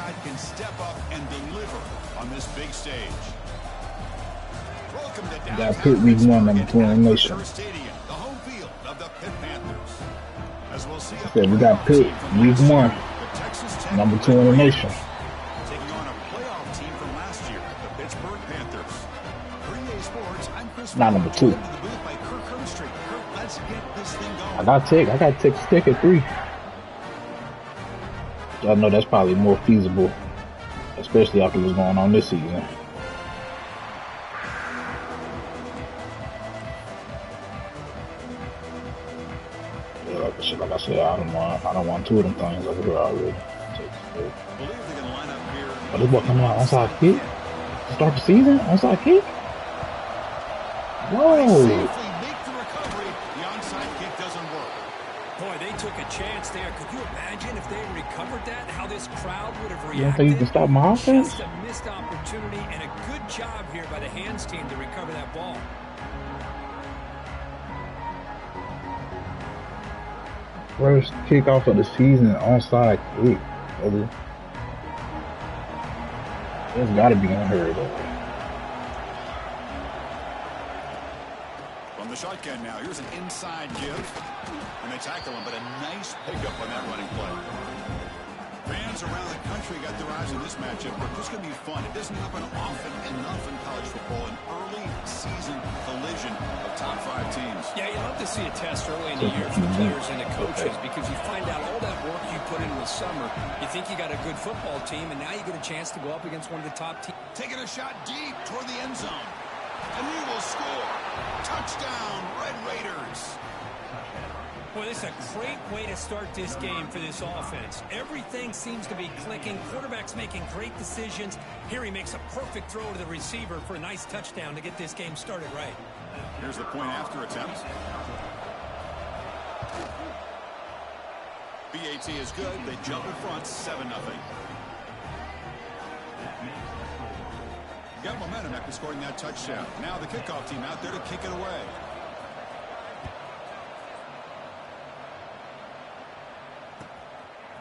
side can step up and deliver on this big stage. Welcome to Got Pitt week 1, number 2 in the nation. Stadium, the home field of the Pitt Panthers. As we'll see, we got Pitt week 1, number 2 in the nation. Taking on a playoff team from last year, the Pittsburgh Panthers. PNG Sports, I'm Chris. Not number 2. I got Tick stick at 3. I know that's probably more feasible, especially after what's going on this season. Yeah, like I said, I don't want 2 of them things over here already. But this boy coming out onside kick? Start the season? Onside kick? Whoa! Boy, they took a chance there. Could you imagine if they had recovered that, how this crowd would have reacted? You don't think you can stop my offense? Just a missed opportunity and a good job here by the hands team to recover that ball. First kickoff of the season, onside kick. It's got to be unheard of. From the shotgun now, here's an inside give. And they tackle him, but a nice pickup on that running play. Fans around the country got their eyes on this matchup, but this is going to be fun. It doesn't happen often enough in college football, an early season collision of top 5 teams. Yeah, you love to see a test early in the year for the players and the coaches because you find out all that work you put in the summer. You think you got a good football team, and now you get a chance to go up against one of the top teams. Taking a shot deep toward the end zone. And he will score. Touchdown, Red Raiders. Boy, this is a great way to start this game for this offense. Everything seems to be clicking. Quarterback's making great decisions. Here he makes a perfect throw to the receiver for a nice touchdown to get this game started right. Here's the point after attempt. BAT is good. They jump in front, 7-0. Got momentum after scoring that touchdown. Now the kickoff team out there to kick it away.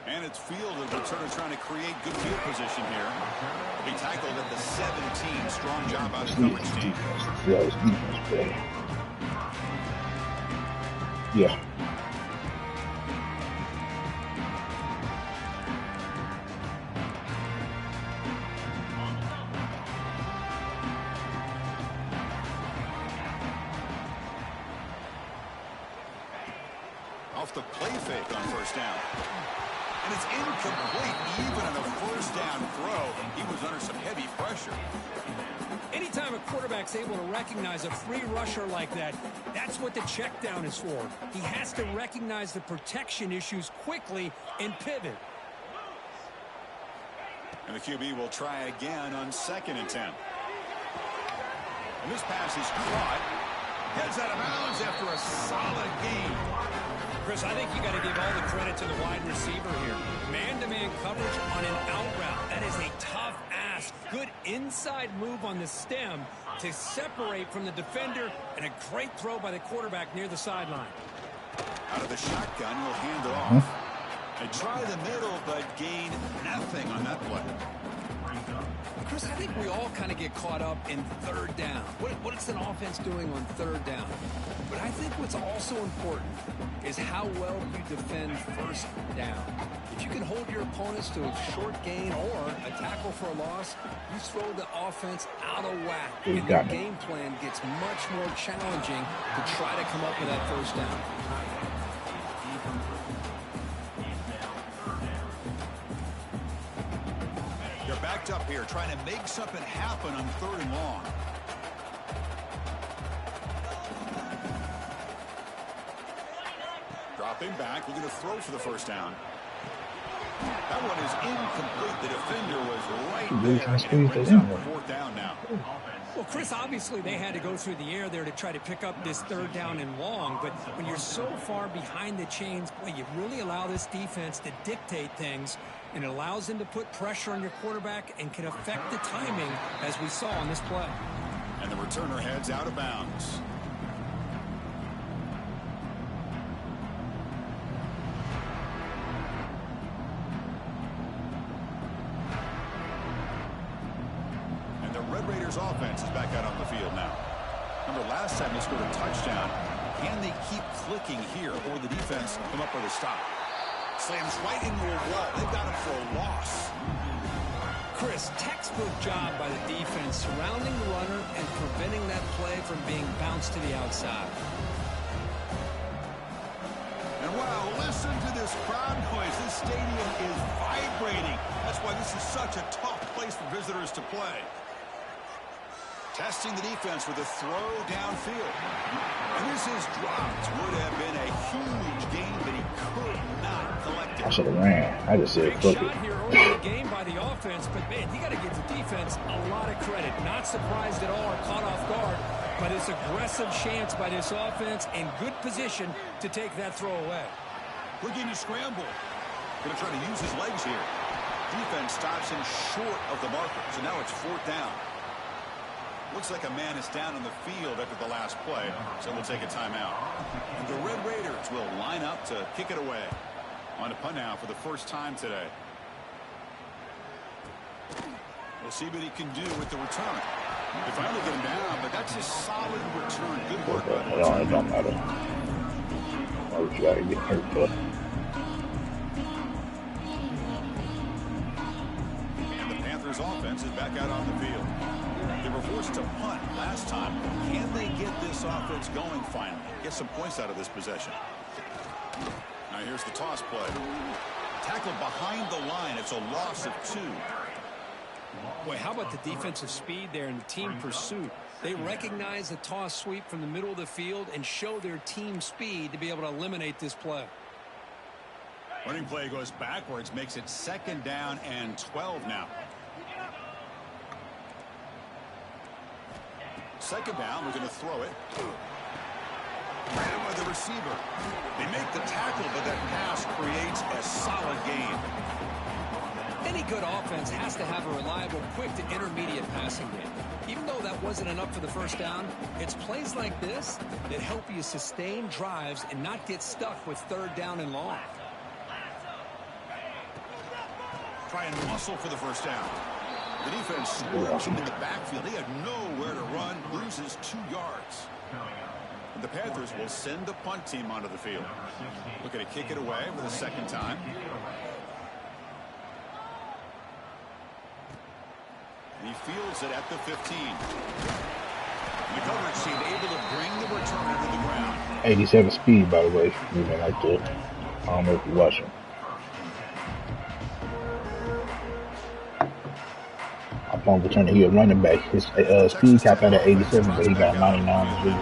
And it's field of returner trying to create good field position here. He tackled at the 17. Strong job out of the coverage team. Yeah. Off the play fake on first down. And it's incomplete even on a first down throw. He was under some heavy pressure. Anytime a quarterback's able to recognize a free rusher like that, that's what the check down is for. He has to recognize the protection issues quickly and pivot. And the QB will try again on 2nd and 10. And this pass is caught. Gets out of bounds after a solid gain. Chris, I think you got to give all the credit to the wide receiver here. Man-to-man coverage on an out route. That is a tough ask. Good inside move on the stem to separate from the defender, and a great throw by the quarterback near the sideline. Out of the shotgun, he'll hand it off. They try the middle, but gain nothing on that play. Chris, I think we all kind of get caught up in 3rd down. What is an offense doing on 3rd down? But I think what's also important is how well you defend 1st down. If you can hold your opponents to a short gain or a tackle for a loss, you throw the offense out of whack. And the game plan gets much more challenging to try to come up with that 1st down. They're backed up here, trying to make something happen on 3rd and long. Dropping back, looking to throw for the 1st down. That one is incomplete. The defender was right there, and it brings up 4th down now. Well, Chris, obviously they had to go through the air there to try to pick up this 3rd down and long, but when you're so far behind the chains, boy, you really allow this defense to dictate things, and it allows them to put pressure on your quarterback and can affect the timing, as we saw on this play. And the returner heads out of bounds. Raiders offense is back out on the field now. Remember, last time they scored a touchdown. Can they keep clicking here, or the defense come up with a stop? Slams right into a wall. They've got him for a loss. Chris, textbook job by the defense surrounding the runner and preventing that play from being bounced to the outside. And wow, listen to this crowd noise. This stadium is vibrating. That's why this is such a tough place for visitors to play. Testing the defense with a throw downfield. And this is dropped. Would have been a huge gain, but he could not collect it. I should have ran. I just said, fuck Shot it. here early in the game by the offense, but man, you got to give the defense a lot of credit. Not surprised at all or caught off guard, but it's aggressive chance by this offense in good position to take that throw away. Looking to scramble. Going to try to use his legs here. Defense stops him short of the marker, so now it's 4th down. Looks like a man is down on the field after the last play, so we'll take a timeout. And the Red Raiders will line up to kick it away. On to punt now for the first time today. We'll see what he can do with the return. They finally get him down, but that's a solid return. Good work by the return. It don't matter. Or you gotta get hurt, but And the Panthers offense is back out on the field. They were forced to punt last time. Can they get this offense going finally? Get some points out of this possession. Now here's the toss play. Tackled behind the line. It's a loss of 2. Boy, how about the defensive speed there and the team pursuit? They recognize the toss sweep from the middle of the field and show their team speed to be able to eliminate this play. Running play goes backwards, makes it 2nd down and 12 now. 2nd down, we're going to throw it. Ran by the receiver. They make the tackle, but that pass creates a solid gain. Any good offense has to have a reliable, quick to intermediate passing game. Even though that wasn't enough for the first down, it's plays like this that help you sustain drives and not get stuck with 3rd down and long. Try and muscle for the first down. The defense swarms him in the backfield. He had nowhere to run, loses 2 yards. And the Panthers will send the punt team onto the field. Looking to kick it away for the 2nd time. He fields it at the 15. The coverage team able to bring the returner to the ground. 87 speed, by the way, moving like that. I don't know if you're watching. I pumped returning. He a running back. His speed cap out at 87, but he got 99 speed.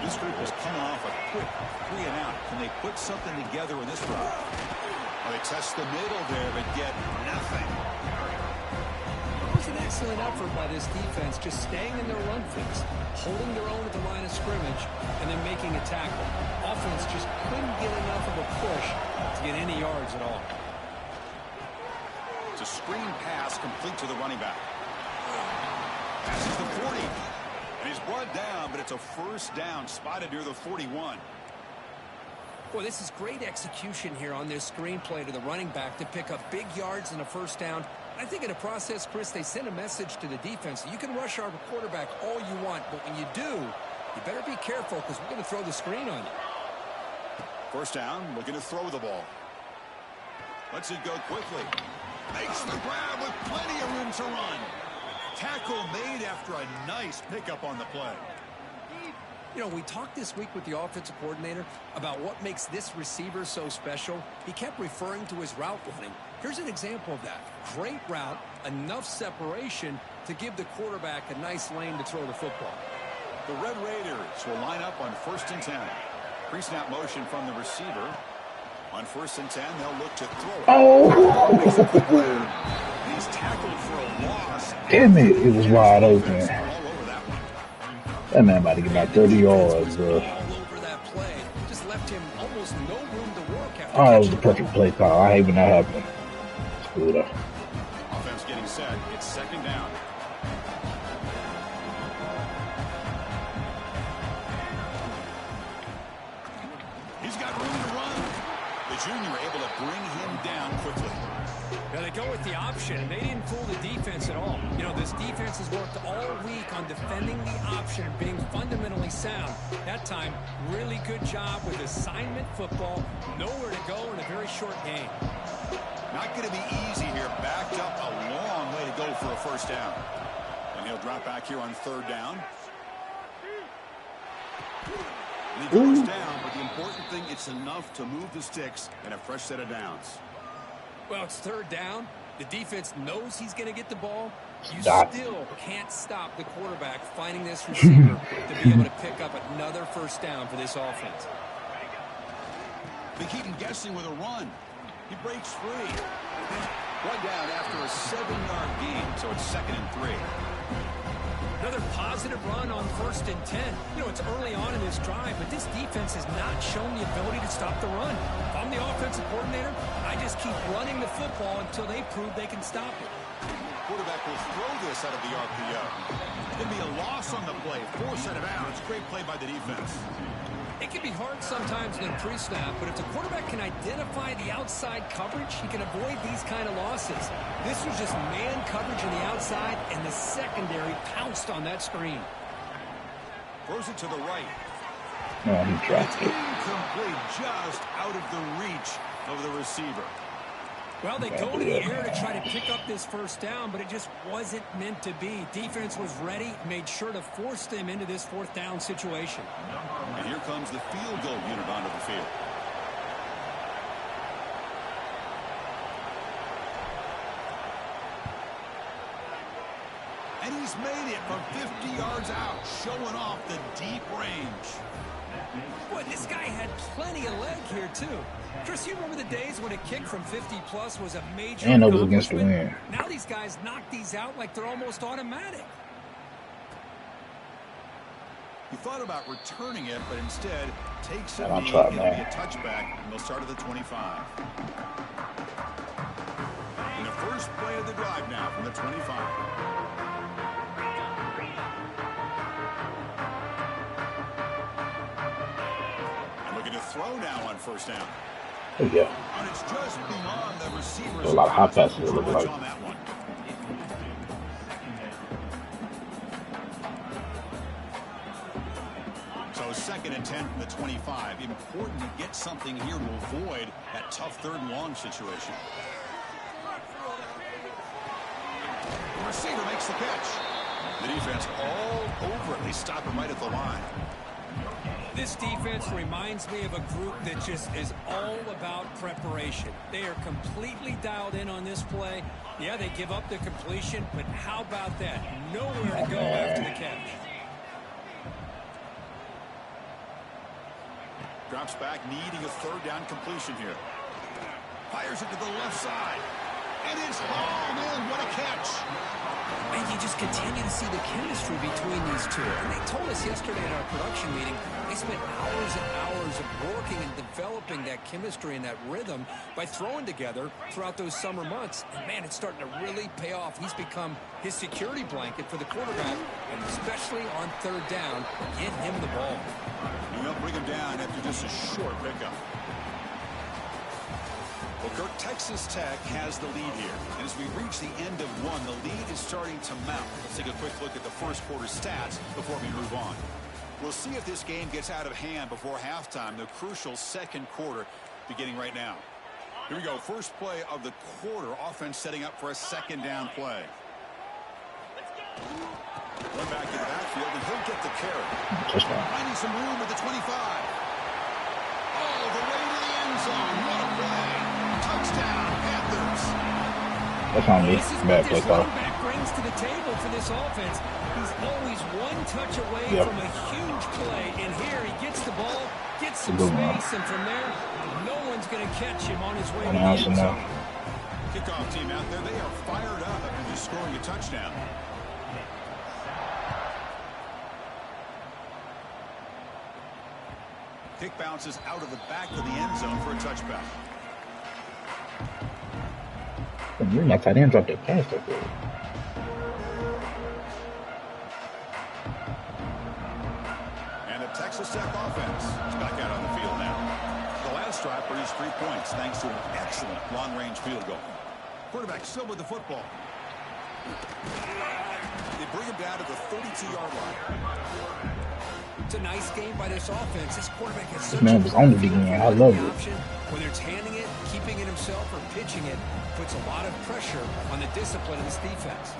This group is coming off a quick 3 and out. Can they put something together in this drive? Well, they test the middle there, but get nothing. It was an excellent effort by this defense, just staying in their run fix, holding their own at the line of scrimmage, and then making a tackle. Offense just couldn't get enough of a push to get any yards at all. It's a screen pass complete to the running back. Passes the 40. And he's brought down, but it's a 1st down spotted near the 41. Boy, this is great execution here on this screen play to the running back to pick up big yards and a 1st down. I think in the process, Chris, they sent a message to the defense. You can rush our quarterback all you want, but when you do, you better be careful because we're going to throw the screen on you. 1st down, looking to throw the ball. Lets it go quickly. Makes the grab with plenty of room to run. Tackle made after a nice pickup on the play. You know, we talked this week with the offensive coordinator about what makes this receiver so special. He kept referring to his route running. Here's an example of that. Great route, enough separation to give the quarterback a nice lane to throw the football. The Red Raiders will line up on 1st and 10. Pre-snap motion from the receiver. On 1st and 10, they'll look to throw it. Oh! He's tackled for a loss. Damn it, it was wide open. That man about to get about 30 yards, bro. All over that play. Just left him almost no room to work after. Oh, it was the perfect play call. I hate when that happened. It's cool though. Offense getting set. It's 2nd down. He's got room to run. The junior able to bring him down quickly. Now they go with the option, and they didn't fool the defense at all. You know, this defense has worked all week on defending the option, being fundamentally sound. That time, really good job with assignment football. Nowhere to go in a very short game. Not going to be easy here. Backed up a long way to go for a first down. And he'll drop back here on third down. And he goes down, but the important thing, it's enough to move the sticks and a fresh set of downs. Well, it's third down. The defense knows he's going to get the ball. You Stop. still can't stop the quarterback finding this receiver to be able to pick up another first down for this offense. They keep him guessing with a run. He breaks free. One down after a 7-yard gain, so it's 2nd and 3. Another positive run on 1st and 10. You know, it's early on in this drive, but this defense has not shown the ability to stop the run. If I'm the offensive coordinator, I just keep running the football until they prove they can stop it. Quarterback will throw this out of the RPO. It's going to be a loss on the play. Force out of bounds. Great play by the defense. It can be hard sometimes in the pre-snap, but if the quarterback can identify the outside coverage, he can avoid these kind of losses. This was just man coverage on the outside, and the secondary pounced on that screen. Throws it to the right. Oh, he dropped it. Incomplete, just out of the reach of the receiver. Well, they go to the air to try to pick up this first down, but it just wasn't meant to be. Defense was ready, made sure to force them into this 4th down situation. And here comes the field goal unit onto the field. And he's made it from 50 yards out, showing off the deep range. Boy, this guy had plenty of leg here, too. Chris, you remember the days when a kick from 50-plus was a major And it was against the accomplishment? wind. Now these guys knock these out like they're almost automatic. He thought about returning it, but instead takes a I'll knee. try, It'll be man. a touchback, and they'll start at the 25. And the first play of the drive now from the 25. And looking to throw now on first down. Oh, yeah. And it's just beyond the receiver's A lot of hot passes, it looked coverage like. on that one. So 2nd and 10 from the 25. Important to get something here to avoid that tough 3rd and long situation. The receiver makes the catch. The defense all over it. They stop him right at the line. This defense reminds me of a group that just is all about preparation. They are completely dialed in on this play. Yeah, they give up the completion, but how about that? Nowhere to go after the catch. Drops back, needing a 3rd down completion here. Fires it to the left side. And it's hauled in. What a catch. And you just continue to see the chemistry between these two. And they told us yesterday in our production meeting, they spent hours and hours of working and developing that chemistry and that rhythm by throwing together throughout those summer months. And, man, it's starting to really pay off. He's become his security blanket for the quarterback, and especially on 3rd down, get him the ball. You don't bring him down after just a short pickup. Well, Kirk, Texas Tech has the lead here. And as we reach the end of one, the lead is starting to mount. Let's take a quick look at the first quarter stats before we move on. We'll see if this game gets out of hand before halftime, the crucial 2nd quarter beginning right now. Here we go. First play of the quarter. Offense setting up for a 2nd down play. Run back in the backfield, and he'll get the carry. Finding some room at the 25. All the way to the end zone. What a play. Touchdown, Panthers. That's on me. This is Bad what play this call. running back brings to the table for this offense. He's always one touch away from a huge play. And here he gets the ball, gets some Good one. space, and from there, no one's going to catch him on his way to the Announcing end that. zone. Kickoff team out there. They are fired up after just scoring a touchdown. Kick bounces out of the back of the end zone for a touchback. You're not tight end dropped that pass that good. And the Texas Tech offense is back out on the field now. The last drive produced 3 points thanks to an excellent long-range field goal. Quarterback still with the football. They bring him down to the 32-yard line. It's a nice game by this offense. This quarterback has This man was on the DN. I love it. Whether it's handing it, keeping it himself, or pitching it, puts a lot of pressure on the discipline of this defense.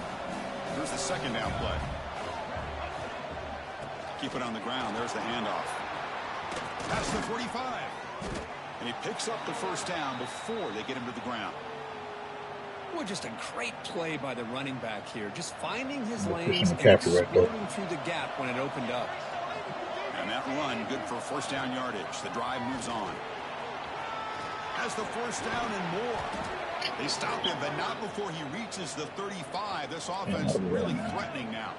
Here's the second down play. Keep it on the ground. There's the handoff. Past the 45. And he picks up the first down before they get him to the ground. Well, just a great play by the running back here. Just finding his lanes and McCaffrey exploding through the gap when it opened up. And that run, good for first down yardage. The drive moves on. Has the first down and more. They stop him, but not before he reaches the 35. This offense really threatening now.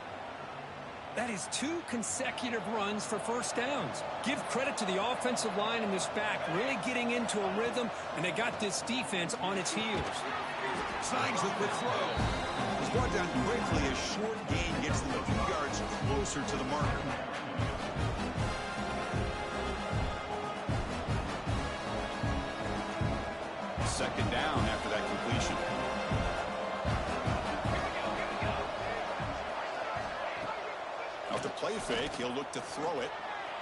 That is 2 consecutive runs for first downs. Give credit to the offensive line in this back, really getting into a rhythm, and they got this defense on its heels. Signs the quick throw. It's brought down quickly as short gain gets them a few yards closer to the marker. Second down after that completion. After play fake, he'll look to throw it.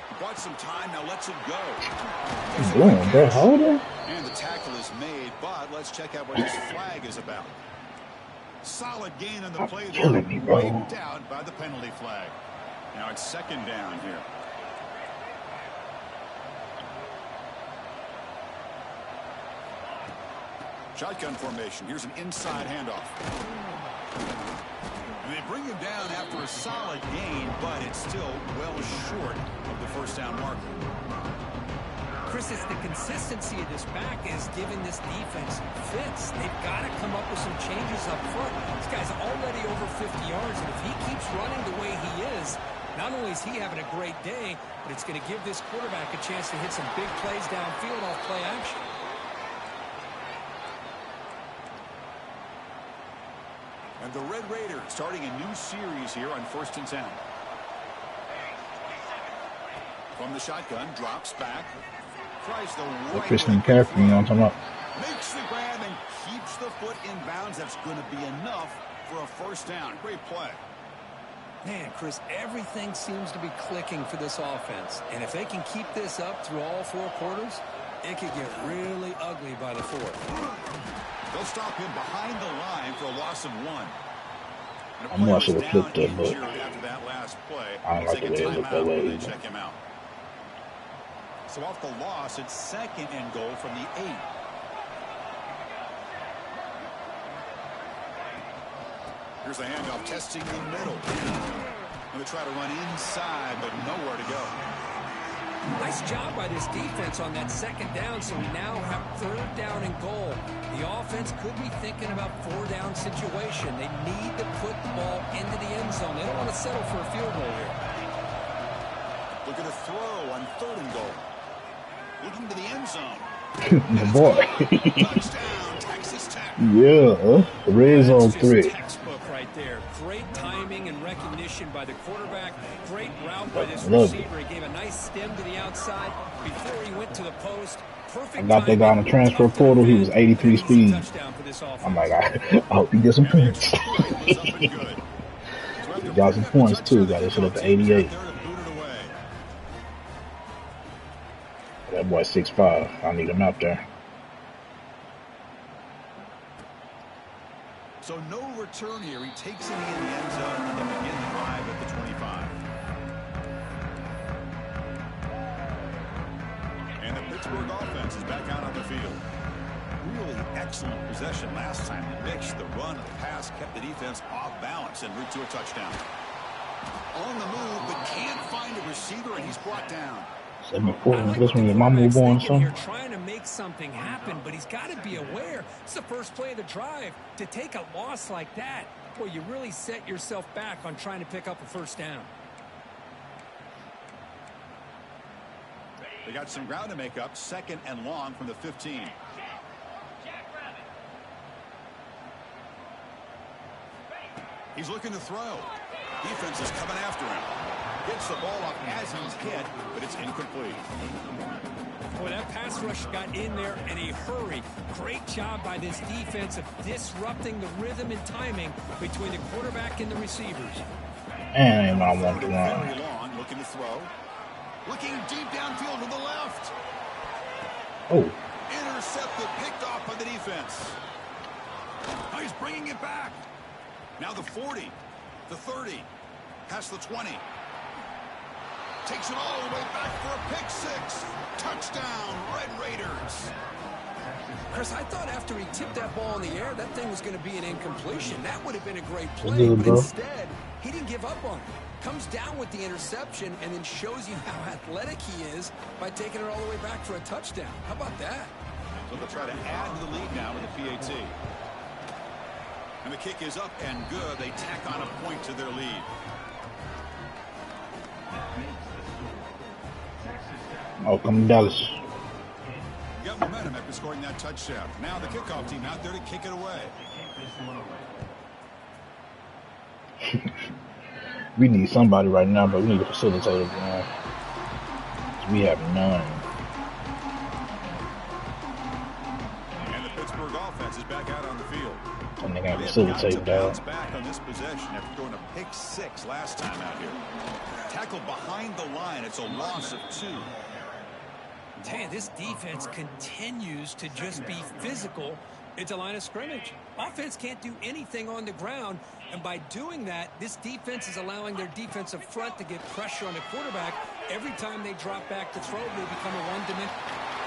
He bought some time, now lets it go. He's doing that holder. And the tackle is made, but let's check out what this flag is about. Solid gain on the play there, wiped out by the penalty flag. Now it's second down here. Shotgun formation. Here's an inside handoff. And they bring him down after a solid gain, but it's still well short of the first down marker. Chris, it's the consistency of this back is giving this defense fits. They've got to come up with some changes up front. This guy's already over 50 yards, and if he keeps running the way he is, not only is he having a great day, but it's going to give this quarterback a chance to hit some big plays downfield off play action. And the Red Raiders starting a new series here on 1st and 10. From the shotgun, drops back. Tries the right Christian McCaffrey, you know what I'm talking about? Makes the grab and keeps the foot in bounds. That's going to be enough for a first down. Great play. Man, Chris, everything seems to be clicking for this offense. And if they can keep this up through all 4 quarters, it could get really ugly by the 4th. They'll stop him behind the line for a loss of 1. I'm watching the flip that, but after that last play, I don't like the way it looked that way. Check him out. So off the loss, it's second and goal from the 8. Here's the handoff, testing the middle. Going to try to run inside, but nowhere to go. Nice job by this defense on that second down, so we now have 3rd down and goal. The offense could be thinking about 4-down situation. They need to put the ball into the end zone. They don't want to settle for a field goal here. Looking to throw on 3rd and goal. Looking to the end zone. the boy. Touchdown, Texas Tech. Yeah, red zone 3. Textbook right there. Great timing and recognition by the quarterback. Great route by this Love it. receiver. He gave a nice stem to the outside before he went to the post. I got that guy on the transfer portal. He was 83 speed. I'm like, I hope he gets some points. He got some points too. Got this shit up to 88. That boy 6'5". I need him out there. So no return here. He takes it in the end zone and they begin the drive at the 25. And the Pittsburgh offense is back out on the field. Really excellent possession last time. The mix, the run, the pass kept the defense off balance and route to a touchdown. On the move, but can't find a receiver, and he's brought down. 7-4. This one, my move on something. You're trying to make something happen, but he's got to be aware. It's the first play of the drive. To take a loss like that, boy, you really set yourself back on trying to pick up a first down. They got some ground to make up. 2nd and long from the 15. He's looking to throw. Defense is coming after him. Gets the ball up as he's hit, but it's incomplete. Boy, that pass rush got in there in a hurry. Great job by this defense of disrupting the rhythm and timing between the quarterback and the receivers. And I want to Very long, looking to throw. Looking deep downfield to the left. Oh. Intercepted, picked off by the defense. Oh, he's bringing it back. Now the 40, the 30, past the 20. Takes it all the way back for a pick six. Touchdown, Red Raiders. Chris, I thought after he tipped that ball in the air, that thing was going to be an incompletion. That would have been a great play, good, but bro. instead, he didn't give up on it. Comes down with the interception and then shows you how athletic he is by taking it all the way back for a touchdown. How about that? So they'll try to add to the lead now with the PAT. And the kick is up and good. They tack on a point to their lead. Oh, come Dallas. Got momentum after scoring that touchdown. Now the kickoff team out there to kick it away. We need somebody right now, but we need a facilitator, man. We have none. And the Pittsburgh offense is back out on the field. And they got to facilitate, dog. Back on this possession after throwing a pick six last time out here. Tackled behind the line. It's a loss of 2. Man, this defense continues to just be physical at the line of scrimmage. Offense can't do anything on the ground, and by doing that, this defense is allowing their defensive front to get pressure on the quarterback. Every time they drop back to throw, they become a one-dimensional.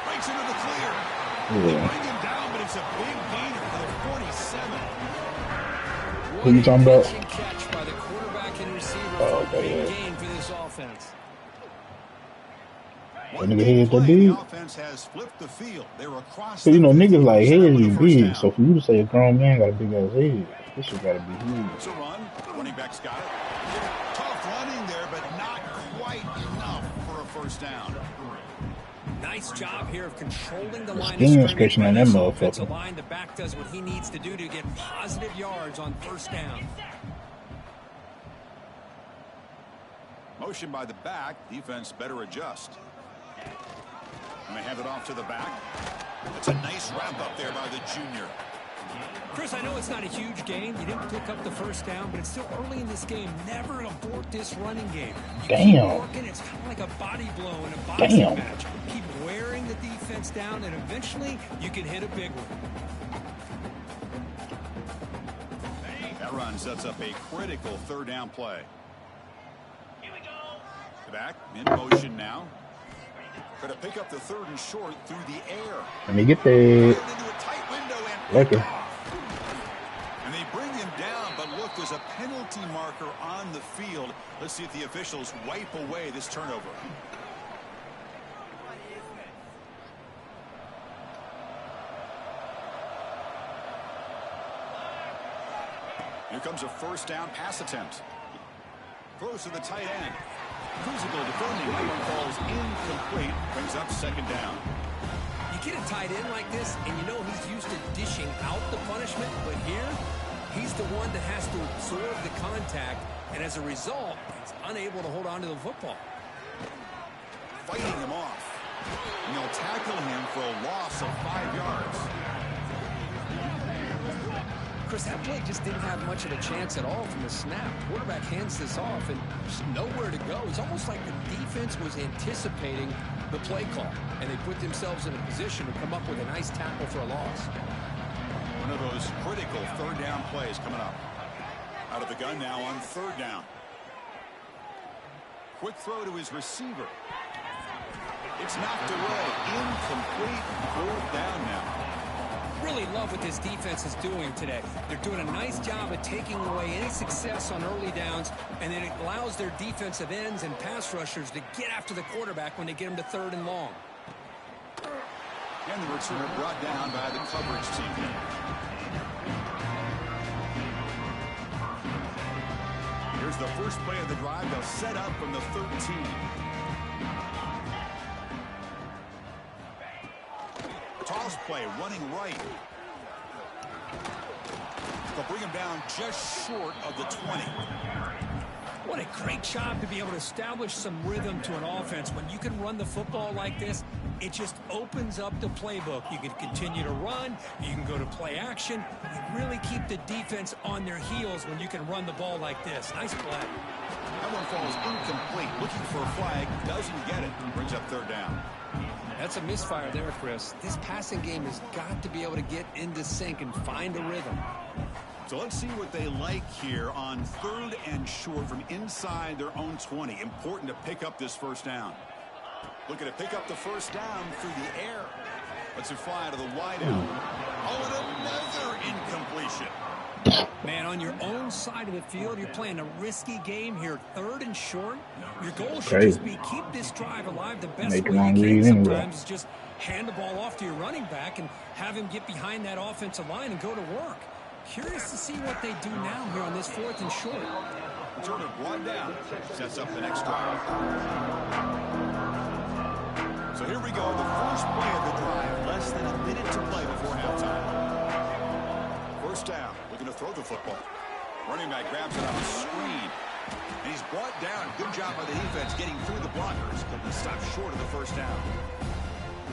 Breaks into the clear. They bring him down, but it's a big gainer for the 47. Who you talking about? Catch by the quarterback and receiver. Okay, big gain for this offense. That nigga head that big. Offense has flipped the field. They're across. So, you know, niggas like heads be big. So for you to say a grown man got a big ass head, this shit gotta be huge. It's a run. Running back's got it. Tough running there, but not quite enough for a first down. Nice job here of controlling the line Skin of scratching on that motherfucker. line. The back does what he needs to do to get positive yards on first down. Motion by the back. Defense better adjust. And they hand it off to the back. That's a nice wrap up there by the junior. Chris, I know it's not a huge gain. You didn't pick up the first down, but it's still early in this game. Never abort this running game. You keep working. It's kind of like a body blow in a boxing match. Keep wearing the defense down, and eventually you can hit a big one. That run sets up a critical third down play. Here we go. The back in motion now. Going to pick up the third and short through the air. Let me get there. Okay. And they bring him down, but look, there's a penalty marker on the field. Let's see if the officials wipe away this turnover. Here comes a first down pass attempt. Throws to the tight end. Physical defending, that one falls incomplete, brings up second down. You get a tight end like this, and you know he's used to dishing out the punishment, but here, he's the one that has to absorb the contact, and as a result, he's unable to hold on to the football. Fighting him off. And they'll tackle him for a loss of 5 yards. Chris, that play just didn't have much of a chance at all from the snap. Quarterback hands this off and just nowhere to go. It's almost like the defense was anticipating the play call, and they put themselves in a position to come up with a nice tackle for a loss. One of those critical third down plays coming up. Out of the gun now on third down. Quick throw to his receiver. It's knocked away. Incomplete. Fourth down now. Really love what this defense is doing today. They're doing a nice job of taking away any success on early downs, and then it allows their defensive ends and pass rushers to get after the quarterback when they get them to third and long. And the return brought down by the coverage team. Here's the first play of the drive. They'll set up from the 13. Toss play, running right. They'll bring him down just short of the 20. What a great job to be able to establish some rhythm to an offense. When you can run the football like this, it just opens up the playbook. You can continue to run. You can go to play action. You really keep the defense on their heels when you can run the ball like this. Nice play. That one falls incomplete. Looking for a flag. Doesn't get it. Brings up third down. That's a misfire there, Chris. This passing game has got to be able to get into sync and find a rhythm. So let's see what they like here on 3rd and short from inside their own 20. Important to pick up this first down. Looking to pick up the first down through the air. Let's it fly to the wideout. Oh, and another incompletion. Man, on your own side of the field, you're playing a risky game here. 3rd and short. Your goal should just be keep this drive alive. The best way you can sometimes is just hand the ball off to your running back and have him get behind that offensive line and go to work. Curious to see what they do now here on this 4th and short. Jordan brought down. Sets up the next drive. So here we go. The first play of the drive. Less than a minute to play before halftime. First down. Looking to throw the football. Running back grabs it on a screen. And he's brought down. Good job by the defense getting through the blockers. But he stopped short of the first down.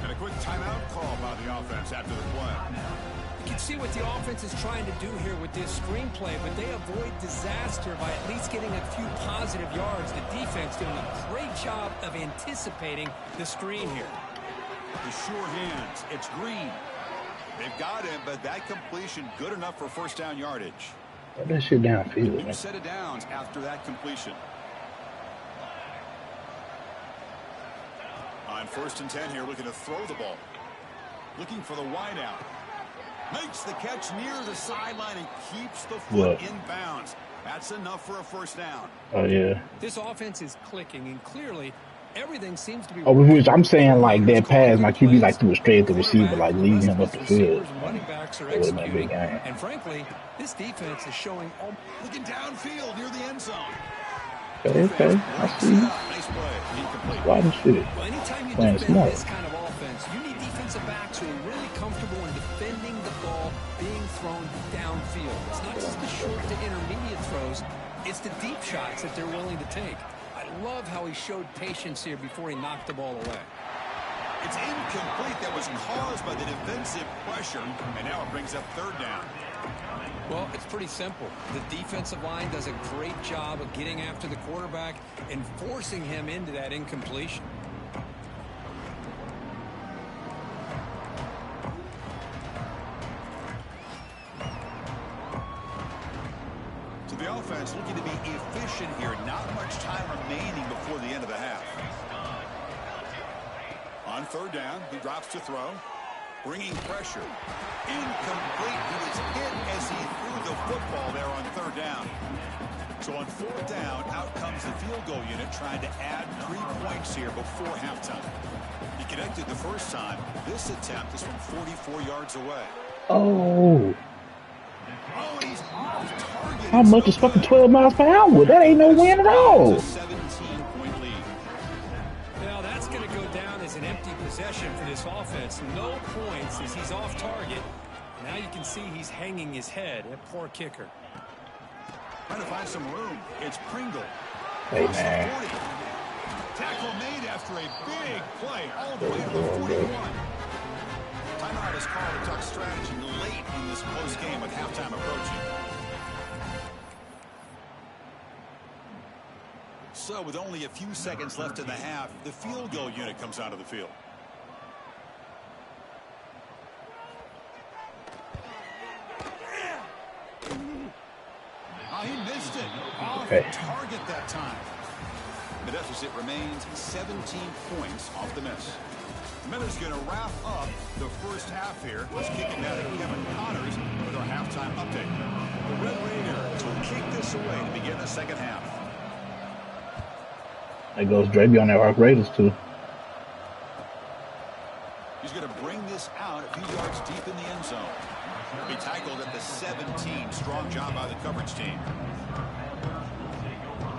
And a quick timeout call by the offense after the play. You can see what the offense is trying to do here with this screenplay, but they avoid disaster by at least getting a few positive yards. The defense doing a great job of anticipating the screen here. The sure hands. It's Green. They've got him, but that completion good enough for first down yardage. Put that shit downfield, man. 2 set of downs after that completion. On 1st and 10 here, looking to throw the ball. Looking for the wideout. Makes the catch near the sideline and keeps the foot in bounds. That's enough for a first down. Oh, yeah. This offense is clicking, and clearly everything seems to be... Oh, which I'm saying, like, that pass, my QB, like, threw it straight at the receiver, like, leading him up the field. Running backs are executing. And frankly, this defense is showing... Looking downfield near the end zone. Okay. I see. Nice play. Incomplete. Why the shit? Well, anytime you Playing defend smart. this kind of offense, you need defensive backs who are really comfortable in defending the ball being thrown downfield. It's not just the short to intermediate throws, it's the deep shots that they're willing to take. I love how he showed patience here before he knocked the ball away. It's incomplete. That was caused by the defensive pressure, and now it brings up third down. Well, it's pretty simple. The defensive line does a great job of getting after the quarterback and forcing him into that incompletion. So the offense looking to be efficient here. Not much time remaining before the end of the half. On third down, he drops to throw. Bringing pressure. Incomplete. He was hit as he threw the football there on third down. So on fourth down, out comes the field goal unit trying to add 3 points here before halftime. He connected the first time. This attempt is from 44 yards away. Oh. Oh, he's off target. How much is fucking 12 miles per hour? That ain't no win at all. 17-point lead. Now that's going to go down as an empty possession for this offense. No points as he's off target. Now you can see he's hanging his head. A poor kicker. Trying to find some room. It's Pringle. Hey, man. Tackle made after a big play all the way to the 41. Timeout is called to talk strategy late in this close game with halftime approaching. So with only a few seconds left in the half, the field goal unit comes onto the field. Oh, he missed it. Off target that time. The deficit remains 17 points off the miss. Miller's going to wrap up the first half here. Let's kick it down to Kevin Connors with our halftime update. The Red Raiders will kick this away to begin the second half. There goes Draby on that Arc Raiders, too. He's going to bring this out a few yards deep in the end zone. He'll be tackled at the 17. Strong job by the coverage team.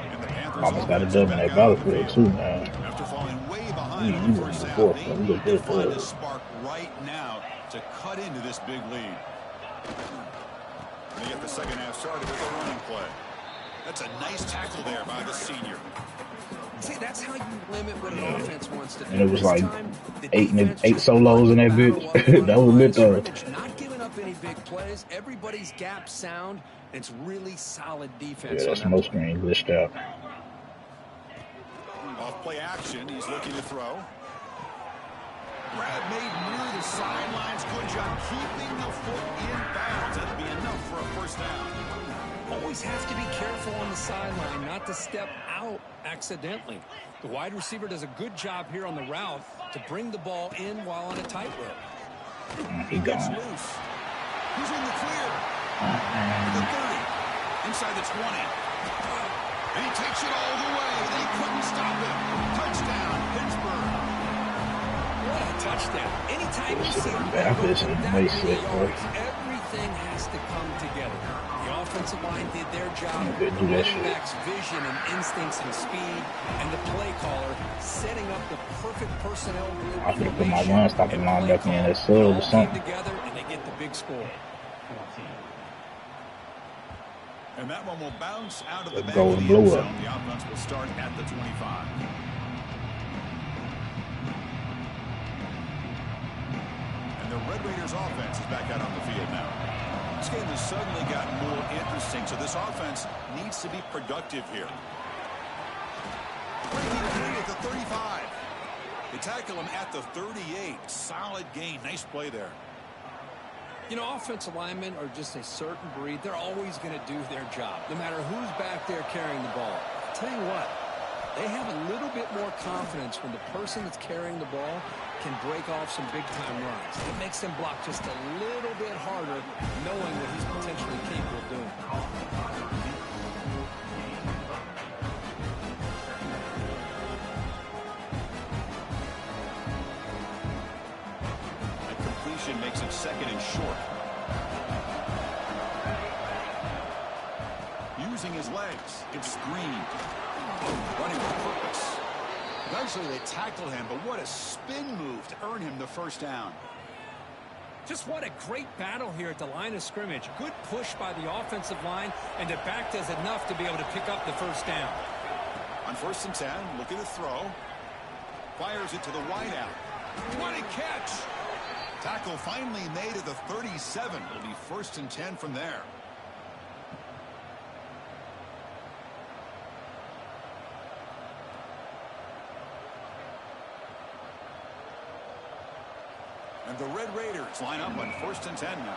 And the Panthers almost got a dub in that battlefield, too, man. After falling way behind in the first half, they need to find a spark right now to cut into this big lead. And they get the second half started with a running play. That's a nice tackle there by the senior. See, that's how you limit what an offense wants to do. And it was This like time, the eight defense solos in that battle bitch. up front That on the was line lit of though. scrimmage, not giving up any big plays. Everybody's gap sound. And it's really solid defense Yeah, on that that smoke play. screen glitched out. Off play action, he's looking to throw. Brad made near the sidelines. Good job keeping the foot in bounds. That'll be enough for a first down. Always have to be careful on the sideline not to step out accidentally. The wide receiver does a good job here on the route to bring the ball in while on a tightrope. He Gets gone. loose. He's in the clear. The 30. Inside the 20. And he takes it all the way. They couldn't stop him. Touchdown, Pittsburgh. What a touchdown. Anytime you see a Bad play bitch go in that place many it, bro. yards, everything has to come together. The offensive line did their job. They The do that running shit. back's vision and instincts and speed, and the play caller setting up the perfect personnel I could have put my run stopping linebacker in that sub or all came something. together, and they get the big score. And that one will bounce out of the Let's back go of and the end blow up. zone. The offense will start at the 25. And the Red Raiders offense is back out on the field now. This game has suddenly gotten more interesting, so this offense needs to be productive here. Breaking free at the 35. They tackle him at the 38. Solid gain. Nice play there. You know, offensive linemen are just a certain breed. They're always going to do their job, no matter who's back there carrying the ball. I'll tell you what, they have a little bit more confidence when the person that's carrying the ball can break off some big-time runs. It makes them block just a little bit harder, knowing what he's potentially capable of doing. Makes it second and short. Using his legs, it's screened. Running with purpose. Eventually they tackle him, but what a spin move to earn him the first down. Just what a great battle here at the line of scrimmage. Good push by the offensive line, and the back does enough to be able to pick up the first down. On 1st and 10, looking to throw. Fires it to the wideout. What a catch! Tackle finally made at the 37. It'll be 1st and 10 from there. And the Red Raiders line up on 1st and 10 now.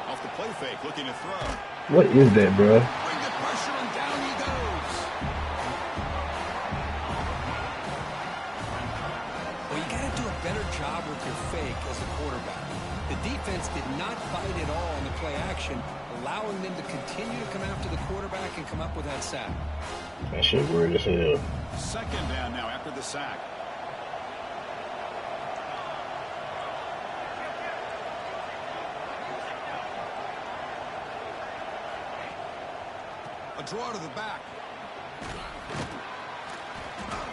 Off the play fake, looking to throw. What is that, bro? Bring the pressure and down he goes. Well, you got to do a better job with your fake as a quarterback. The defense did not bite at all on the play action, allowing them to continue to come after the quarterback and come up with that sack. That shit weird as hell. 2nd down now after the sack. A draw to the back.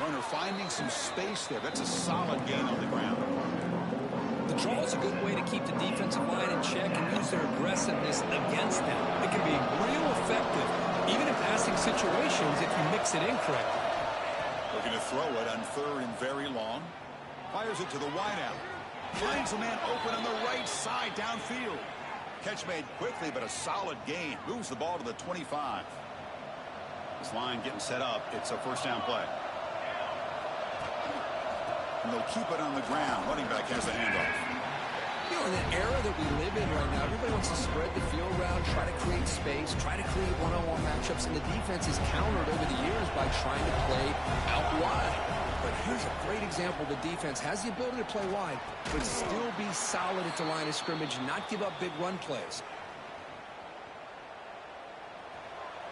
Runner finding some space there. That's a solid gain on the ground. The draw is a good way to keep the defensive line in check and use their aggressiveness against them. It can be real effective, even in passing situations if you mix it in correctly. Looking to throw it on 3rd and very long. Fires it to the wideout. Finds a man open on the right side downfield. Catch made quickly, but a solid gain. Moves the ball to the 25. This line getting set up. It's a 1st down play. And they'll keep it on the ground. Running back has the handoff. You know, in the era that we live in right now, everybody wants to spread the field around, try to create space, try to create one-on-one matchups, and the defense is countered over the years by trying to play out wide. But here's a great example. The defense has the ability to play wide, but still be solid at the line of scrimmage, not give up big run plays.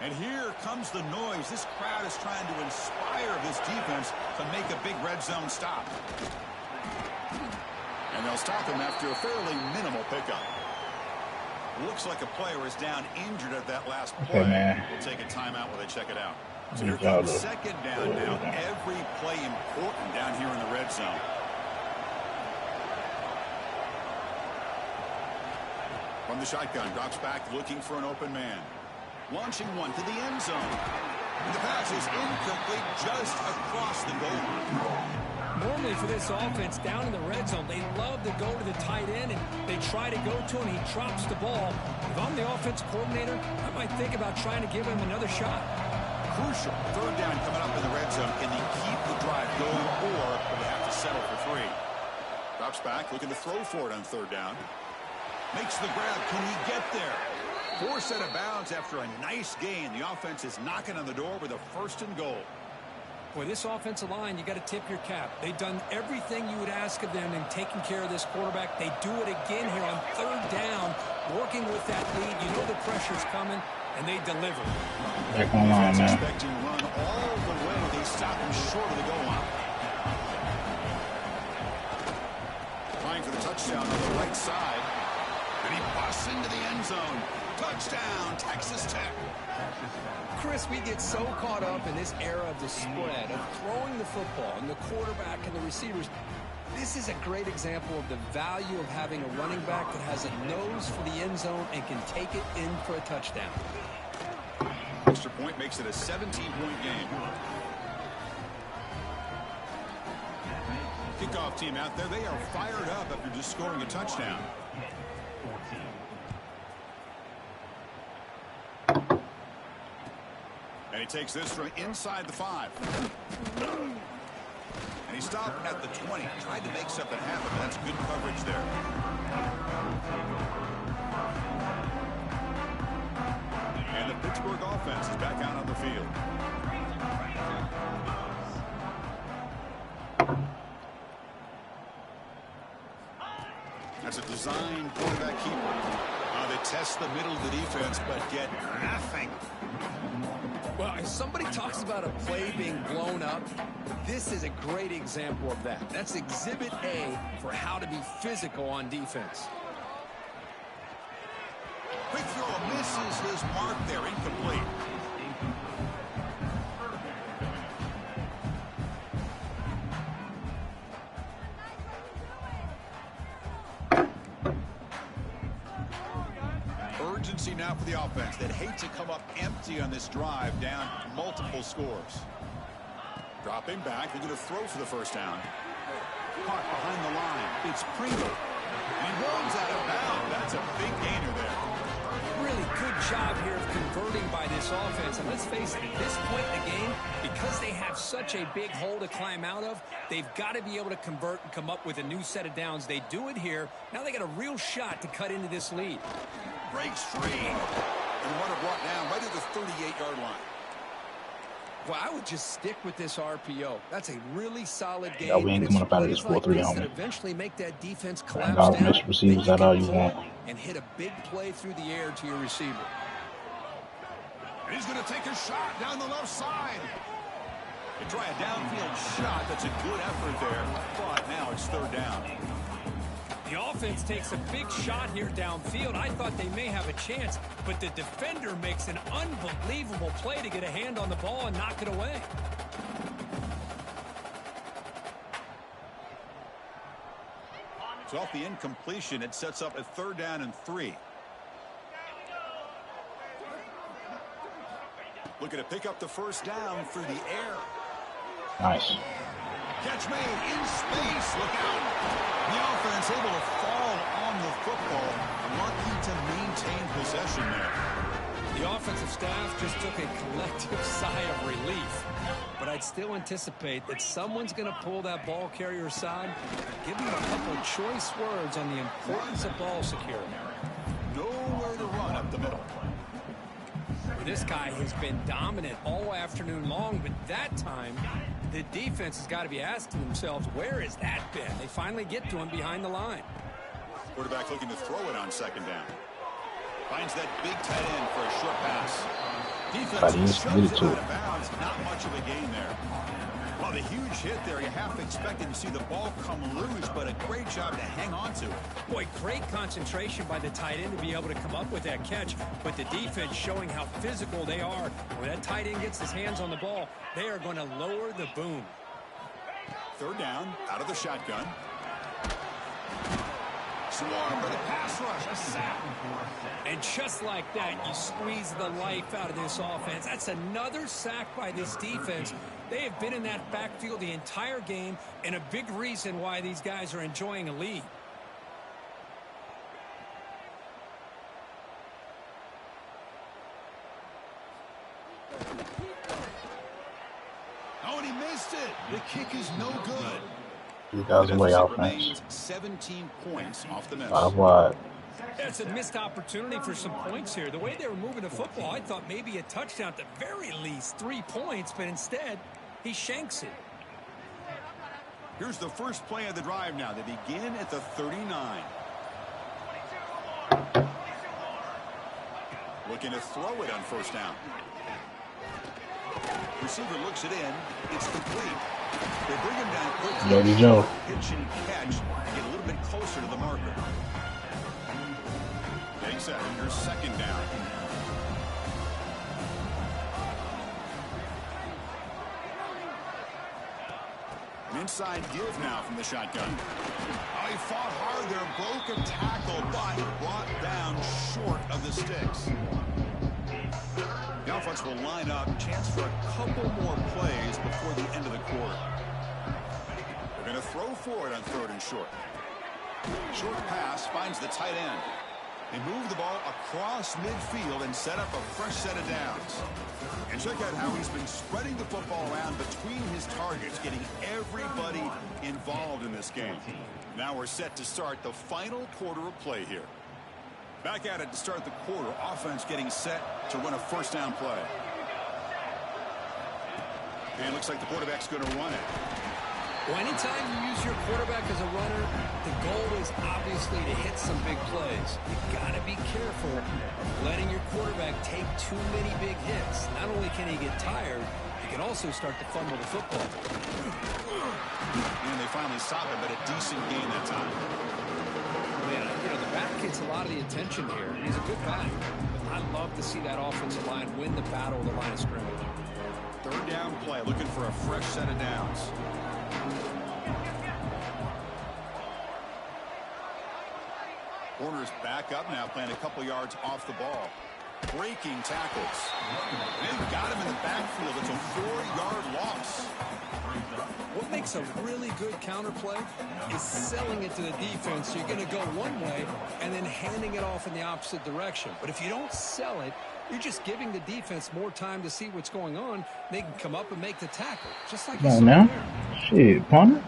And here comes the noise. This crowd is trying to inspire this defense to make a big red zone stop. And they'll stop him after a fairly minimal pickup. Looks like a player is down injured at that last play. Okay, man. We'll take a timeout while they check it out. So here Good job, comes though. 2nd down now. Every play important down here in the red zone. From the shotgun, drops back looking for an open man. Launching one to the end zone. And the pass is incomplete just across the goal line. Normally for this offense down in the red zone, they love to go to the tight end, and they try to go to him, and he drops the ball. If I'm the offensive coordinator, I might think about trying to give him another shot. Crucial. Third down coming up in the red zone. Can they keep the drive going, or will they have to settle for 3? Drops back, looking to throw for it on third down. Makes the grab. Can he get there? Forced out of bounds after a nice gain. The offense is knocking on the door with a 1st and goal. Boy, this offensive line, you got to tip your cap. They've done everything you would ask of them in taking care of this quarterback. They do it again here on third down, working with that lead. You know the pressure's coming, and they deliver. Back on line, man. Expecting run all the way. They stop him short of the goal line. Trying for the touchdown on the right side. And he busts into the end zone. Touchdown, Texas Tech. Chris, we get so caught up in this era of the spread, of throwing the football, and the quarterback and the receivers. This is a great example of the value of having a running back that has a nose for the end zone and can take it in for a touchdown. Extra point makes it a 17-point game. Kickoff team out there, they are fired up after just scoring a touchdown. And he takes this from inside the 5. And he stopped at the 20. Tried to make something happen, but that's good coverage there. And the Pittsburgh offense is back out on the field. That's a design quarterback keeper. They test the middle of the defense, but get nothing. Well, if somebody talks about a play being blown up, this is a great example of that. That's Exhibit A for how to be physical on defense. Quick throw misses his mark there, incomplete. Urgency now for the offense that hate to come up empty on this drive, down multiple scores. Dropping back, they're going to throw for the first down. Caught behind the line. It's Pringle. And he runs out of bounds. That's a big gainer there. Really good job here of converting by this offense. And let's face it, at this point in the game, because they have such a big hole to climb out of, they've got to be able to convert and come up with a new set of downs. They do it here. Now they got a real shot to cut into this lead. Breaks free. And runner brought down right at the 38-yard line. Well, I would just stick with this RPO. That's a really solid game. Yeah, we ain't coming up out of this 4-3 on me. Eventually make that defense collapse I'll down. miss receivers that all you want. And hit a big play through the air to your receiver. And he's going to take a shot down the left side. They try a downfield shot. That's a good effort there. But now it's third down. The offense takes a big shot here downfield. I thought they may have a chance, but the defender makes an unbelievable play to get a hand on the ball and knock it away. So off the incompletion, it sets up a third down and 3. Looking to pick up the first down through the air. Nice. Catch made in space. Look out. The offense able to fall on the football. Lucky to maintain possession there. The offensive staff just took a collective sigh of relief. But I'd still anticipate that someone's going to pull that ball carrier aside. Give him a couple choice words on the importance of ball security. Nowhere to run up the middle. This guy has been dominant all afternoon long, but that time the defense has got to be asking themselves, where has that been? They finally get to him behind the line. Quarterback looking to throw it on second down. Finds that big tight end for a short pass. Defense shoves it out of bounds. Not much of a gain there. Well, the huge hit there, you half expected to see the ball come loose, but a great job to hang on to it. Boy, great concentration by the tight end to be able to come up with that catch, but the defense showing how physical they are. When that tight end gets his hands on the ball, they are going to lower the boom. Third down, out of the shotgun. swarmed by the pass rush. A sack. And just like that, you squeeze the life out of this offense. That's another sack by this defense. They have been in that backfield the entire game, and a big reason why these guys are enjoying a lead. Oh, and he missed it. The kick is no good. You guys way Deficit offense. remains 17 points off the miss. 5 wide. That's a missed opportunity for some points here. The way they were moving the football, I thought maybe a touchdown at the very least, 3 points, but instead, he shanks it. Here's the first play of the drive now. They begin at the 39. Looking to throw it on first down. Receiver looks it in. It's complete. They bring him down quickly. Jody Joe. Pitch and catch to get a little bit closer to the marker. Getting set. Here's second down. An inside give now from the shotgun. Oh, he fought hard there. Broke a tackle, but brought down short of the sticks. The offense will line up. Chance for a couple more plays before the end of the quarter. They're going to throw forward on third and short. Short pass finds the tight end. They move the ball across midfield and set up a fresh set of downs. And check out how he's been spreading the football around between his targets, getting everybody involved in this game. Now we're set to start the final quarter of play here. Back at it to start the quarter. Offense getting set to run a first down play. And looks like the quarterback's going to run it. Well, anytime you use your quarterback as a runner, the goal is obviously to hit some big plays. You've got to be careful letting your quarterback take too many big hits. Not only can he get tired, he can also start to fumble the football. And they finally stop him, but a decent gain that time. Man, the back gets a lot of the attention here. He's a good back. I love to see that offensive line win the battle of the line of scrimmage. Third down play, looking for a fresh set of downs. Corners back up now, playing a couple yards off the ball. Breaking tackles. They've got him in the backfield. It's a 4-yard loss. What makes a really good counterplay is selling it to the defense. You're going to go one way and then handing it off in the opposite direction. But if you don't sell it, you're just giving the defense more time to see what's going on. They can come up and make the tackle, just like Come on now. Shit, punter.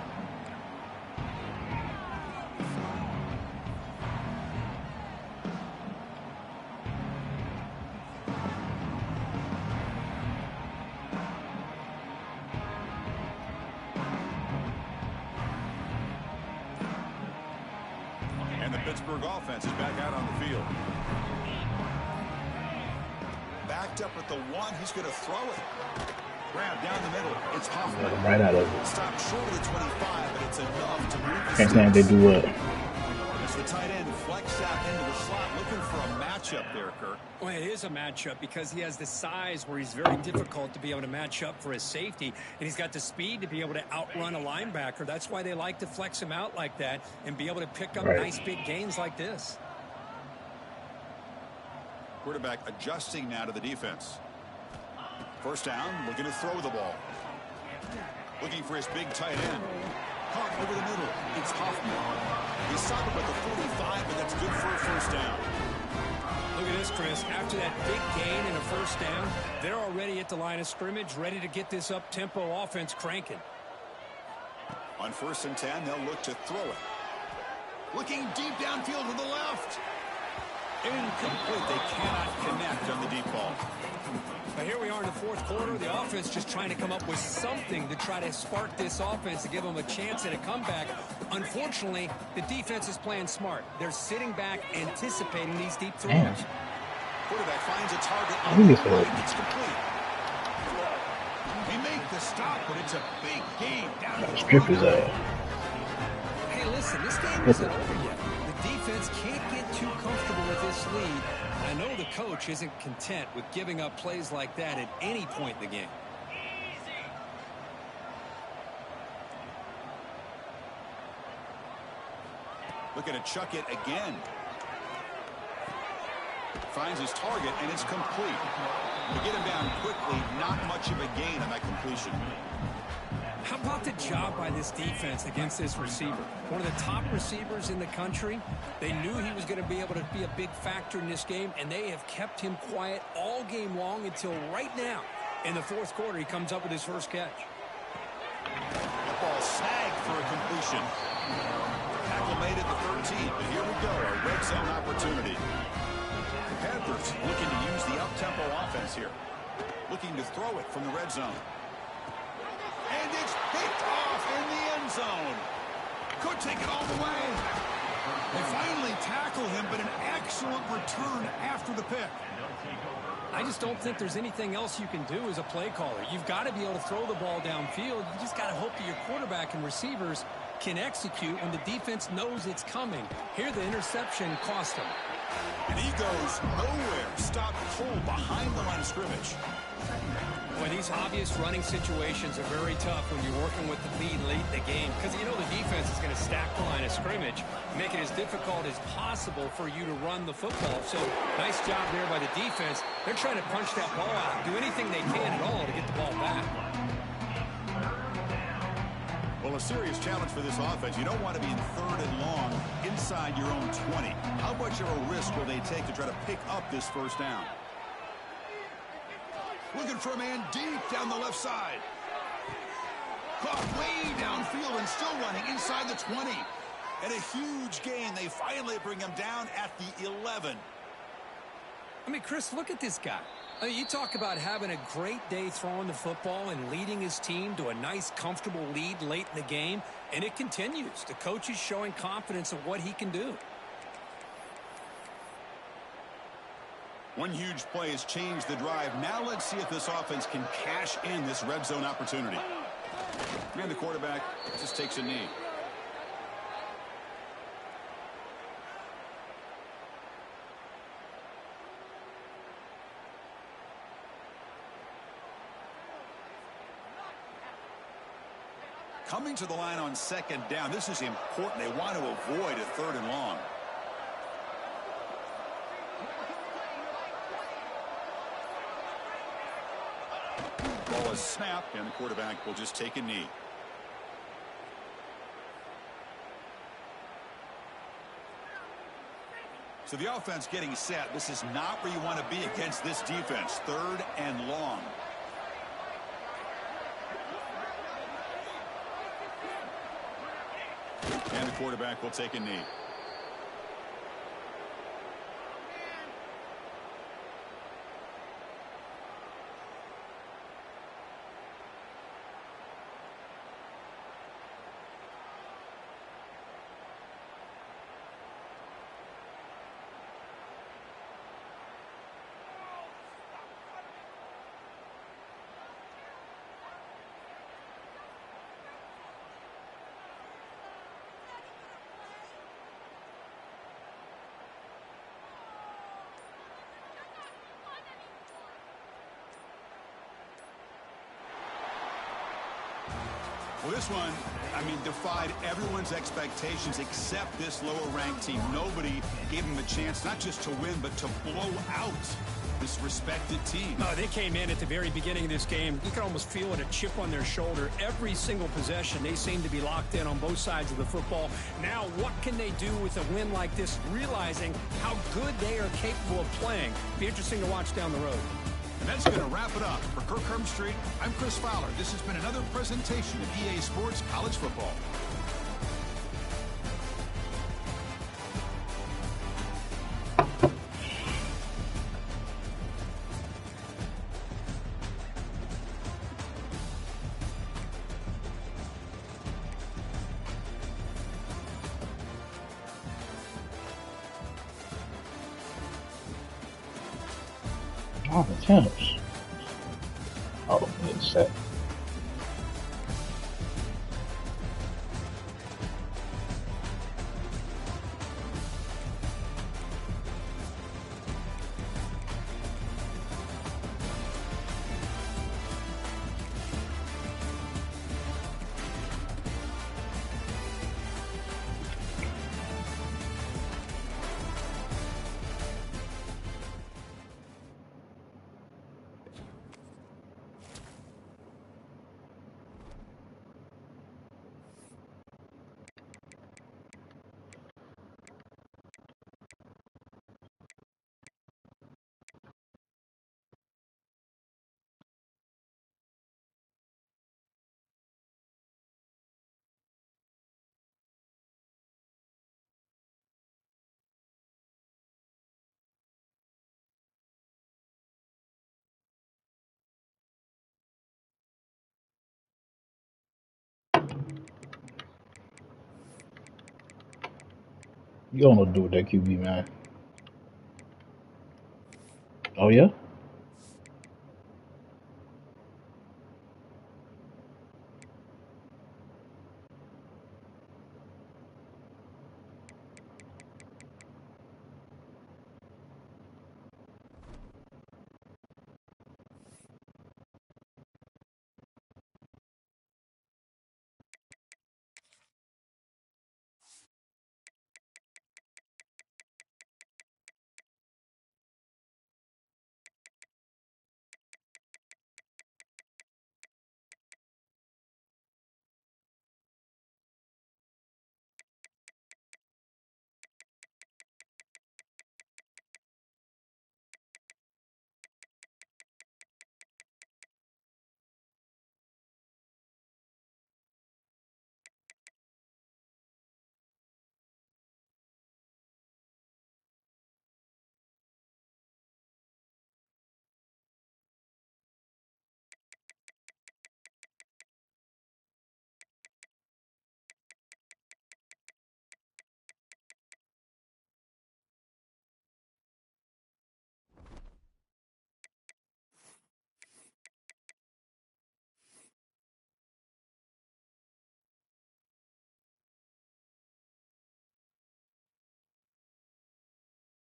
And the Pittsburgh offense is back out on the field. Backed up at the 1. He's going to throw it. Grab down the middle. It's Hoffman. Right out of it. Stopped short of the 25, but it's enough to move the Can't stand they do what? As the tight end flex out into the slot, looking for a matchup there, Kirk. Well, it is a matchup because he has the size where he's very difficult to be able to match up for his safety, and he's got the speed to be able to outrun a linebacker. That's why they like to flex him out like that and be able to pick up nice big gains like this. Quarterback adjusting now to the defense. First down, looking to throw the ball. Looking for his big tight end. Caught over the middle. It's Hoffman. He stopped him at the 45, but that's good for a first down. Look at this, Chris. After that big gain and a first down, they're already at the line of scrimmage, ready to get this up-tempo offense cranking. On 1st and 10, they'll look to throw it. Looking deep downfield to the left. Incomplete. They cannot connect on the deep ball. But here we are in the fourth quarter. The offense just trying to come up with something to try to spark this offense to give them a chance at a comeback. Unfortunately, the defense is playing smart. They're sitting back, anticipating these deep throws. Damn. Quarterback finds a target. It's complete. He made the stop, but it's a big game down. Strip his ass. Hey, listen, this game isn't over yet. The defense can't get too comfortable with this lead. I know the coach isn't content with giving up plays like that at any point in the game. The Looking to chuck it again. Finds his target, and it's complete. To get him down quickly, not much of a gain on that completion. How about the job by this defense against this receiver? One of the top receivers in the country. They knew he was going to be able to be a big factor in this game, and they have kept him quiet all game long until right now. In the fourth quarter, he comes up with his first catch. The ball snagged for a completion. Tackle made at the 13, but here we go, a red zone opportunity. The Panthers looking to use the up-tempo offense here. Looking to throw it from the red zone. And it's picked off in the end zone. Could take it all the way. They finally tackle him, but an excellent return after the pick. I just don't think there's anything else you can do as a play caller. You've got to be able to throw the ball downfield. You just got to hope that your quarterback and receivers can execute when the defense knows it's coming. Here, the interception cost him. And he goes nowhere. Stopped cold behind the line of scrimmage. Boy, these obvious running situations are very tough when you're working with the lead late in the game, because you know the defense is going to stack the line of scrimmage, make it as difficult as possible for you to run the football. So nice job there by the defense. They're trying to punch that ball out, do anything they can at all to get the ball back. Well, a serious challenge for this offense. You don't want to be in third and long inside your own 20. How much of a risk will they take to try to pick up this first down? Looking for a man deep down the left side. Caught way downfield and still running inside the 20. And a huge gain. They finally bring him down at the 11. I mean, Chris, look at this guy. I mean, you talk about having a great day throwing the football and leading his team to a nice, comfortable lead late in the game, and it continues. The coach is showing confidence of what he can do. One huge play has changed the drive. Now let's see if this offense can cash in this red zone opportunity. And the quarterback just takes a knee. Coming to the line on second down. This is important. They want to avoid a third and long. Ball is snapped, and the quarterback will just take a knee. So the offense getting set. This is not where you want to be against this defense. Third and long. And the quarterback will take a knee. Well, this one, I mean, defied everyone's expectations except this lower-ranked team. Nobody gave them a chance not just to win, but to blow out this respected team. Oh, they came in at the very beginning of this game. You can almost feel it, a chip on their shoulder. Every single possession, they seem to be locked in on both sides of the football. Now, what can they do with a win like this, realizing how good they are capable of playing? Be interesting to watch down the road. And that's going to wrap it up. For Kirk Street, I'm Chris Fowler. This has been another presentation of EA Sports College Football. Oh, the attempts. Oh, it's set. You don't know what to do with that QB, man. Oh, yeah?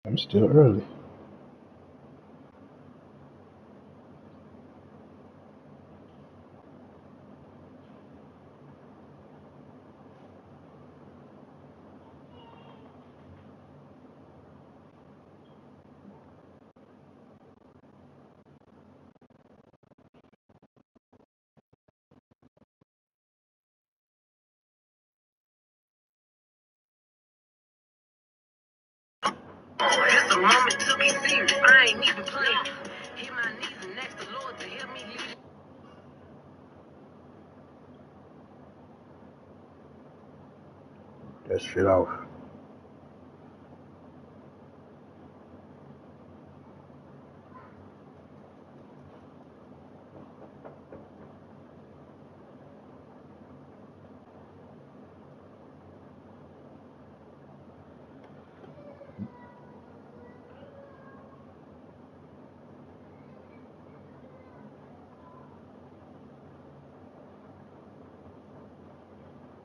I'm still early. Just a moment to be serious. I ain't even playing. Hit my knees and ask the Lord to help me lead. That shit off.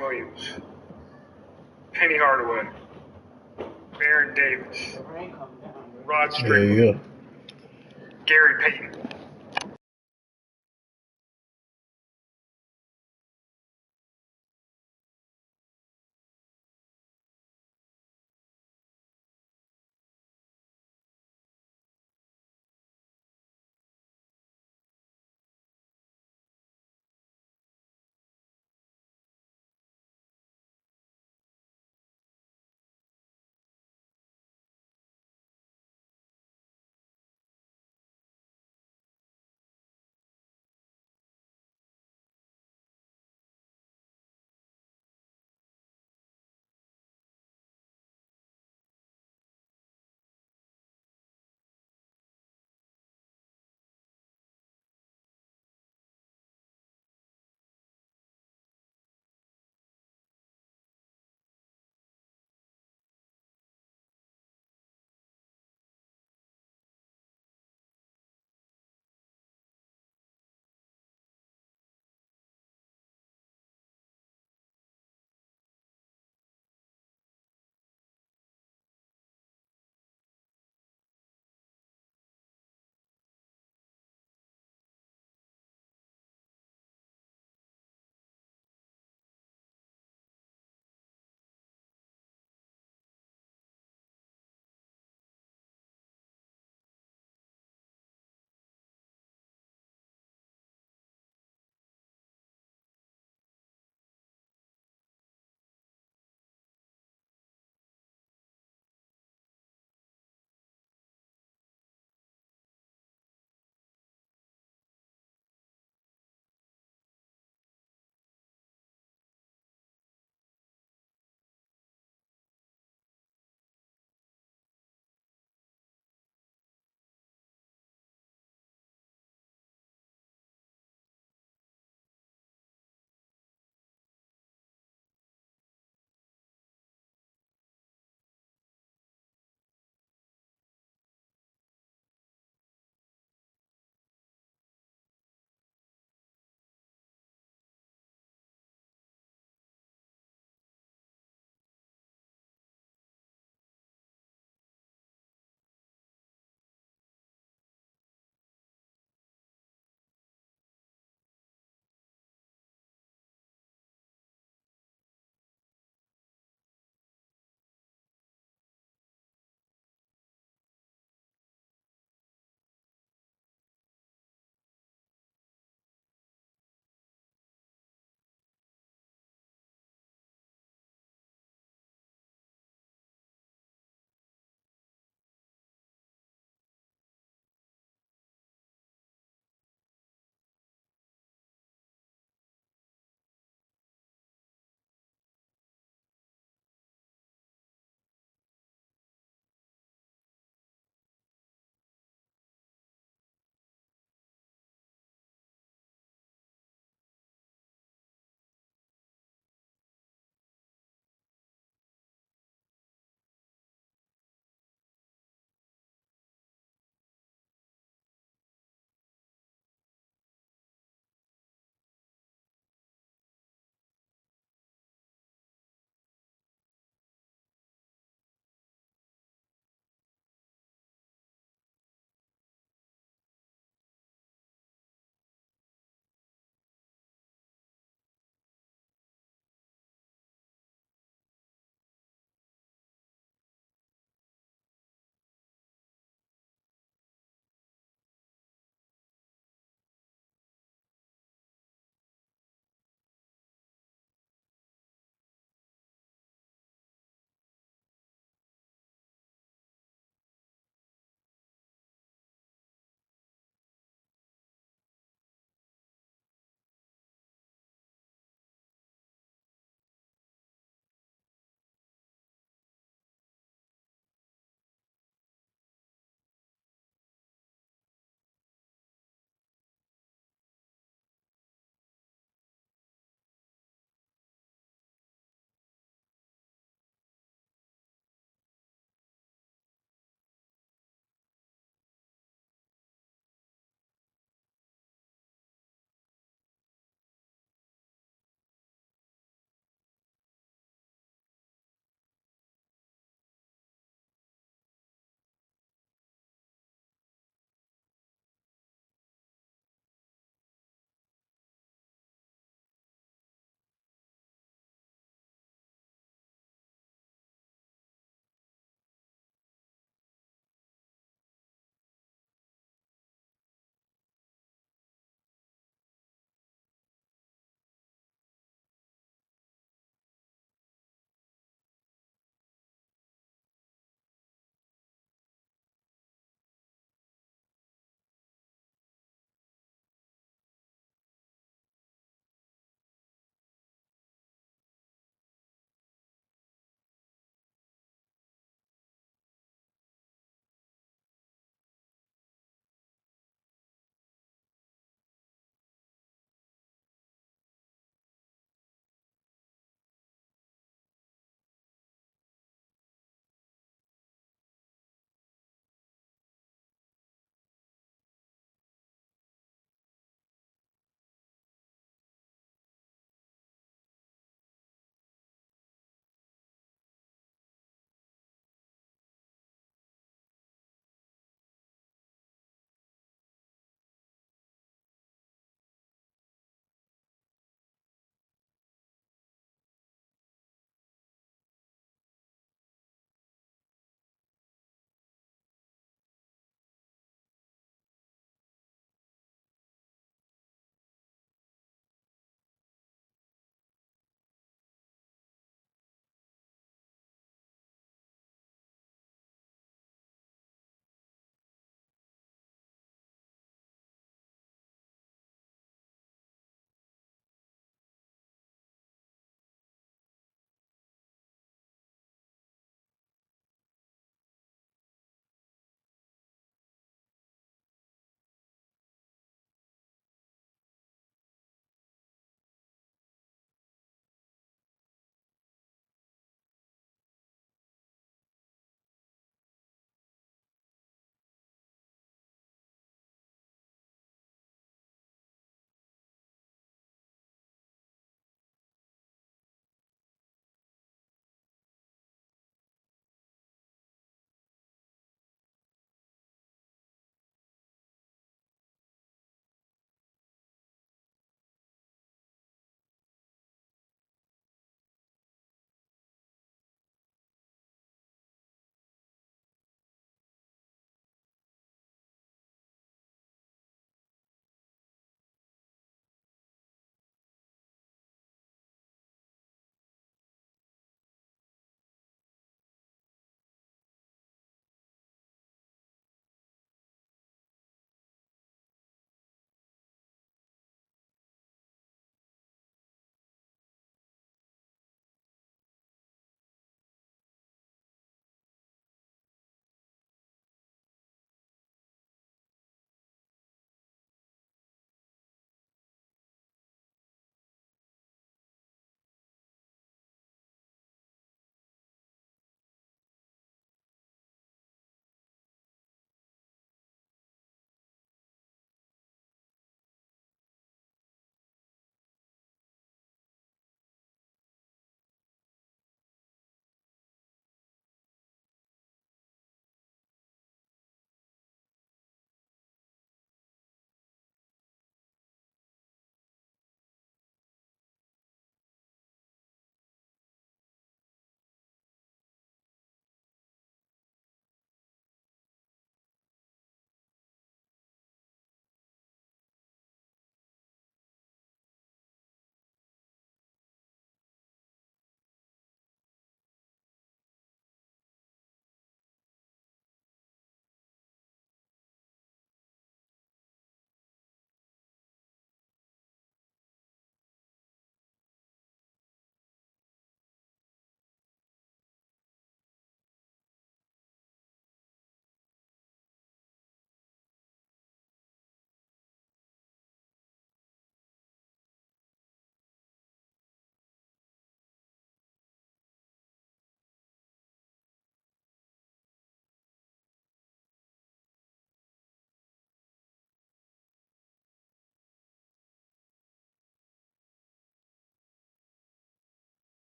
Williams, Penny Hardaway, Baron Davis, Rod Yeah, Strickland, yeah. Gary Payton.